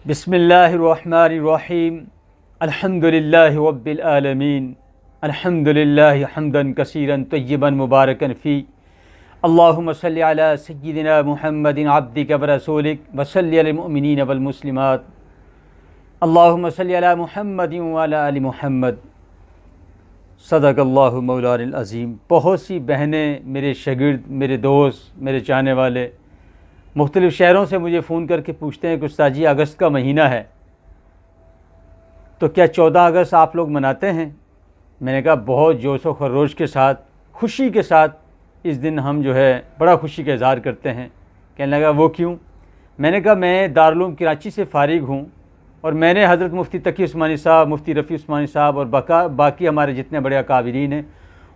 बिस्मिल्लाहिर्रहमानिर्रहीम अल्हम्दुलिल्लाहि रब्बिल आलमीन अल्हम्दुलिल्लाहि हम्दन कसीरन तय्यिबन मुबारकन फ़ी अल्लाहुम्मा सल्लि अला सय्यिदिना मुहम्मदिन अब्दिका व रसूलिक व सल्लि अलल मुअमिनीन वल मुस्लिमात अल्लाहुम्मा सल्लि अला मुहम्मदिन व अला आलि मुहम्मद सदक़ल्लाहु मौलाना अज़ीम। बहुत सी बहनें, मेरे शागिर्द, मेरे दोस्त, मेरे चाहने वाले मुख्तलिफ़ शहरों से मुझे फ़ोन करके पूछते हैं कि उस्ताद जी अगस्त का महीना है तो क्या 14 अगस्त आप लोग मनाते हैं? मैंने कहा बहुत जोश व खरोश के साथ, खुशी के साथ इस दिन हम जो है बड़ा खुशी का इज़हार करते हैं। कहने लगा वो क्यों? मैंने कहा मैं दारुल उलूम कराची से फ़ारिग हूँ और मैंने हज़रत मुफ्ती तकी उस्मानी साहब, मुफ्ती रफ़ी उस्मानी साहब और बाकी हमारे जितने बड़े अकाबिरीन हैं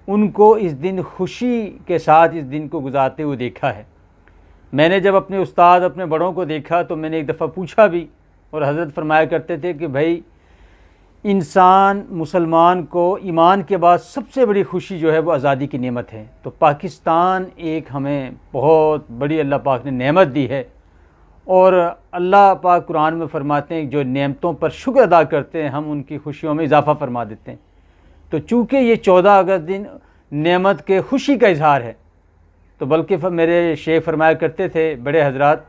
उनको इस दिन खुशी के साथ इस दिन को गुजारते हुए देखा है। मैंने जब अपने उस्ताद, अपने बड़ों को देखा तो मैंने एक दफ़ा पूछा भी, और हज़रत फरमाया करते थे कि भाई इंसान मुसलमान को ईमान के बाद सबसे बड़ी खुशी जो है वो आज़ादी की नेमत है। तो पाकिस्तान एक हमें बहुत बड़ी अल्लाह पाक ने नेमत दी है और अल्लाह पाक कुरान में फ़रमाते हैं जो नेमतों पर शुक्र अदा करते हैं हम उनकी खुशियों में इजाफ़ा फरमा देते हैं। तो चूँकि ये 14 अगस्त दिन नेमत के खुशी का इजहार है तो बल्कि मेरे शेख फरमाया करते थे बड़े हजरात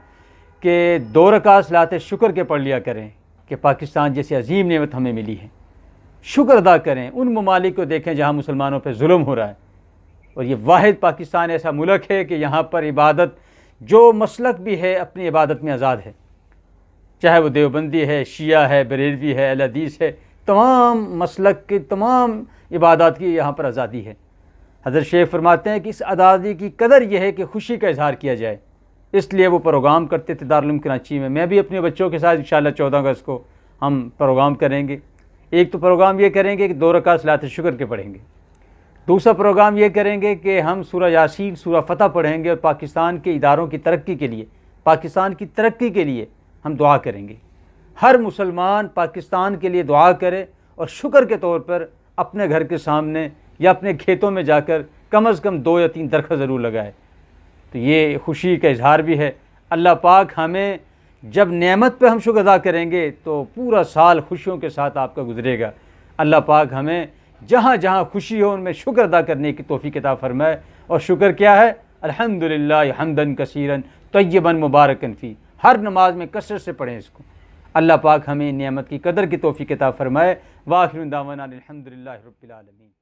के 2 रकात सलाते शुक्र के पढ़ लिया करें कि पाकिस्तान जैसी अजीम नेमत हमें मिली है। शुक्र अदा करें, उन ममालिक को देखें जहाँ मुसलमानों पर जुल्म हो रहा है और ये वाहिद पाकिस्तान ऐसा मुल्क है कि यहाँ पर इबादत जो मसलक भी है अपनी इबादत में आज़ाद है, चाहे वो देवबंदी है, शिया है, बरेलवी है, अहले हदीस है, तमाम मसलक की तमाम इबादत की यहाँ पर आज़ादी है। हज़रत शेख फरमाते हैं कि इस आज़ादी की कदर यह है कि खुशी का इजहार किया जाए, इसलिए वो प्रोग्राम करते थे दारुल उलूम कराची में। मैं भी अपने बच्चों के साथ इंशाअल्लाह 14 अगस्त को हम प्रोग्राम करेंगे। एक तो प्रोग्राम ये करेंगे कि 2 रकात सलात शुक्र के पढ़ेंगे, दूसरा प्रोग्राम ये करेंगे कि हम सूरह यासीन, सूरह फतह पढ़ेंगे और पाकिस्तान के इदारों की तरक्की के लिए, पाकिस्तान की तरक्की के लिए हम दुआ करेंगे। हर मुसलमान पाकिस्तान के लिए दुआ करे और शुक्र के तौर पर अपने घर के सामने या अपने खेतों में जाकर कम से कम 2 या 3 दरख्त ज़रूर लगाए। तो ये खुशी का इजहार भी है। अल्लाह पाक हमें जब नेमत पे हम शुक्र अदा करेंगे तो पूरा साल खुशियों के साथ आपका गुजरेगा। अल्लाह पाक हमें जहाँ जहाँ खुशी हो उनमें शुक्र अदा करने की तौफीक अता फरमाए। और शुक्र क्या है? अल्हम्दुलिल्लाह हम्दन कसीरन तय्यिबन मुबारकन फ़ी। हर नमाज में कसरत से पढ़ें इसको। अल्लाह पाक हमें नेमत की कदर की तौफीक अता फरमाए। व आखिरु दावाना अल्हम्दुलिल्लाहि रब्बिल आलमीन।